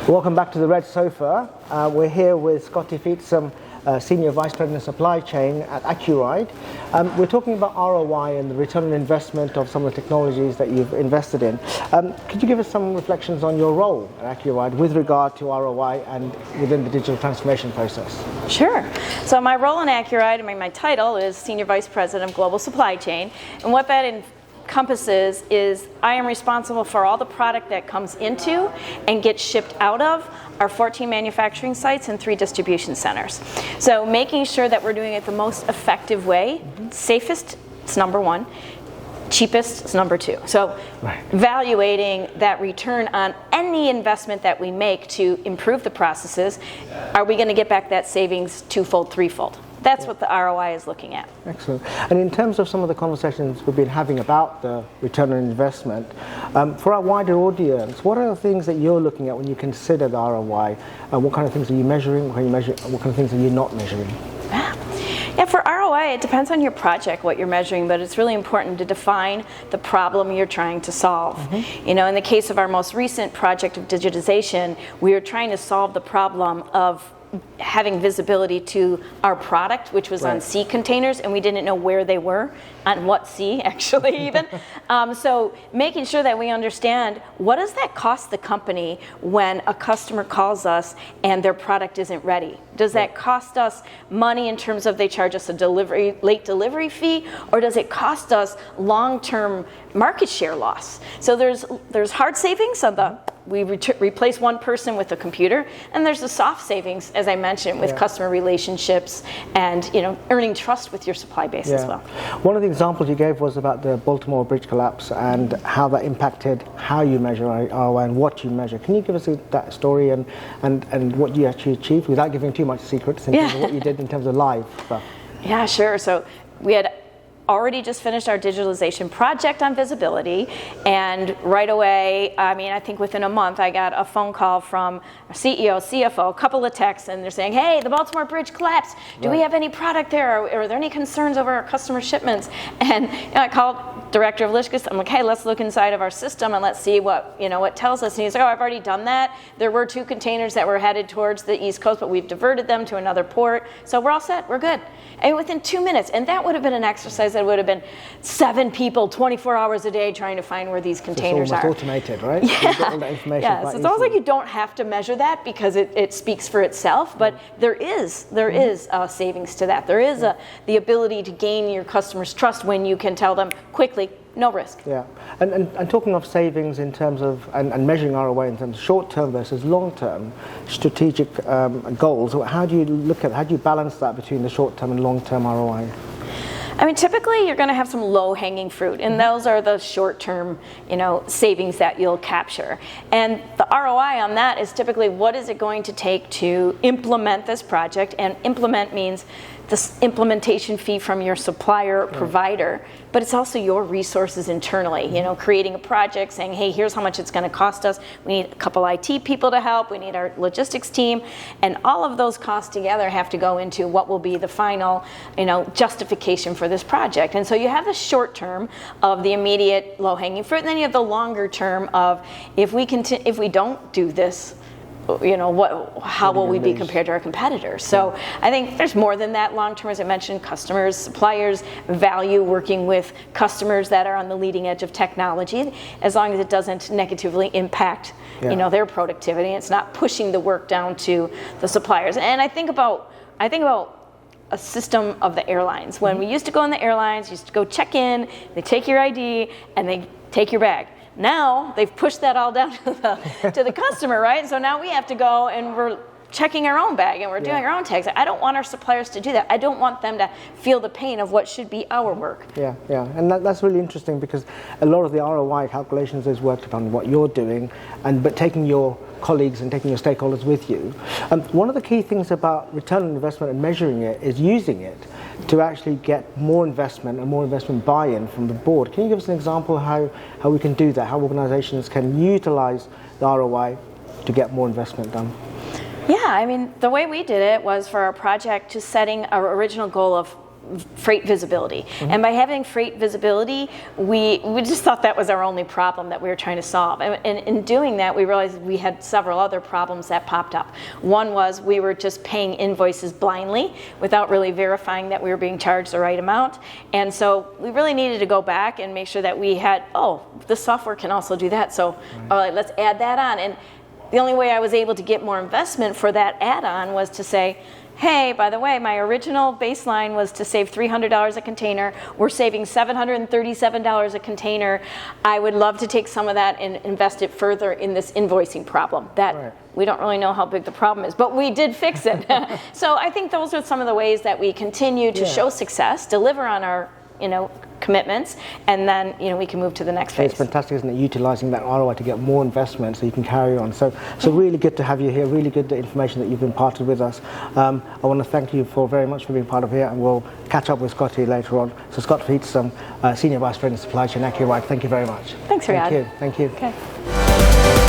Welcome back to the Red Sofa. We're here with Skotti Fietsam, Senior Vice President of Supply Chain at Accuride. We're talking about ROI and the return on investment of some of the technologies that you've invested in. Could you give us some reflections on your role at Accuride with regard to ROI and within the digital transformation process? Sure. So my role in Accuride, my title is Senior Vice President of Global Supply Chain, and what that encompasses is I am responsible for all the product that comes into and gets shipped out of our 14 manufacturing sites and 3 distribution centers. So making sure that we're doing it the most effective way, safest is number 1, cheapest is number 2. So evaluating that return on any investment that we make to improve the processes, are we going to get back that savings 2-fold, 3-fold? That's what the ROI is looking at. Excellent. And in terms of some of the conversations we've been having about the return on investment, for our wider audience, what are the things that you're looking at when you consider the ROI? What kind of things are you measuring? What kind of things are you not measuring? Yeah, for ROI, it depends on your project, what you're measuring, but it's really important to define the problem you're trying to solve. You know, in the case of our most recent project of digitization, we were trying to solve the problem of having visibility to our product, which was on sea containers, and we didn't know where they were, on what sea actually even. So making sure that we understand what does that cost the company when a customer calls us and their product isn't ready. Does that cost us money in terms of they charge us a late delivery fee, or does it cost us long-term market share loss? So there's hard savings on the we replace one person with a computer, and there's the soft savings, as I mentioned, with customer relationships and earning trust with your supply base as well. One of the examples you gave was about the Baltimore bridge collapse and how that impacted how you measure ROI and what you measure. Can you give us that story and what you actually achieved without giving too much secrets in terms of what you did in terms of live stuff? Yeah, sure. So we had already just finished our digitalization project on visibility, and right away, I think within a month, I got a phone call from our CEO, CFO, a couple of texts, and they're saying, hey, the Baltimore bridge collapsed. Do we have any product there? Are there any concerns over our customer shipments? And I called Director of Logistics. I'm like, hey, let's look inside of our system and let's see what what tells us. And he's like, oh, I've already done that. There were 2 containers that were headed towards the East Coast, but we've diverted them to another port. So we're all set. We're good. And within 2 minutes, and that would have been an exercise that would have been 7 people, 24 hours a day trying to find where these containers are. It's automated, right? Yeah. You get all that information So it's almost like you don't have to measure that because it speaks for itself, but there is savings to that. There is the ability to gain your customers' trust when you can tell them quickly, no risk. Yeah, and talking of savings in terms of, and measuring ROI in terms of short-term versus long-term strategic goals, how do you balance that between the short-term and long-term ROI? Typically you're going to have some low-hanging fruit, and those are the short-term, savings that you'll capture. And the ROI on that is typically what is it going to take to implement this project, and implement means this implementation fee from your supplier or provider, but it's also your resources internally, creating a project saying, hey, here's how much it's going to cost us. We need a couple IT people to help. We need our logistics team. And all of those costs together have to go into what will be the final, justification for this project. And so you have the short term of the immediate low-hanging fruit, and then you have the longer term of if we don't do this, how will we be compared to our competitors? So I think there's more than that long term. As I mentioned, customers, suppliers value working with customers that are on the leading edge of technology, as long as it doesn't negatively impact their productivity. It's not pushing the work down to the suppliers. And I think about a system of the airlines. When we used to go in the airlines, you used to go check in, they take your ID, and they take your bag. Now they've pushed that all down to the customer, right? So now we have to go and we're checking our own bag and we're doing our own tags. I don't want our suppliers to do that. I don't want them to feel the pain of what should be our work. Yeah, and that's really interesting because a lot of the ROI calculations is worked upon what you're doing, but taking your colleagues and taking your stakeholders with you. One of the key things about return on investment and measuring it is using it to actually get more investment and more investment buy-in from the board. Can you give us an example of how we can do that, how organizations can utilize the ROI to get more investment done? Yeah, the way we did it was for our project just setting our original goal of freight visibility. And by having freight visibility, we just thought that was our only problem that we were trying to solve. And in doing that, we realized we had several other problems that popped up. One was we were just paying invoices blindly without really verifying that we were being charged the right amount. And so we really needed to go back and make sure that we had, oh, the software can also do that. So all right, let's add that on. And the only way I was able to get more investment for that add-on was to say, hey, by the way, my original baseline was to save $300 a container. We're saving $737 a container. I would love to take some of that and invest it further in this invoicing problem. That we don't really know how big the problem is, but we did fix it. So I think those are some of the ways that we continue to show success, deliver on our commitments, and then we can move to the next phase. It's fantastic, isn't it, utilizing that ROI to get more investment so you can carry on. So really good to have you here, really good information that you've imparted with us. I want to thank you very much for being part of here, and we'll catch up with Skotti later on. So Scott Fietsam, Senior Vice President of Supply Chain, Accuride, thank you very much. Thanks, Riyadh. Thank you. Okay.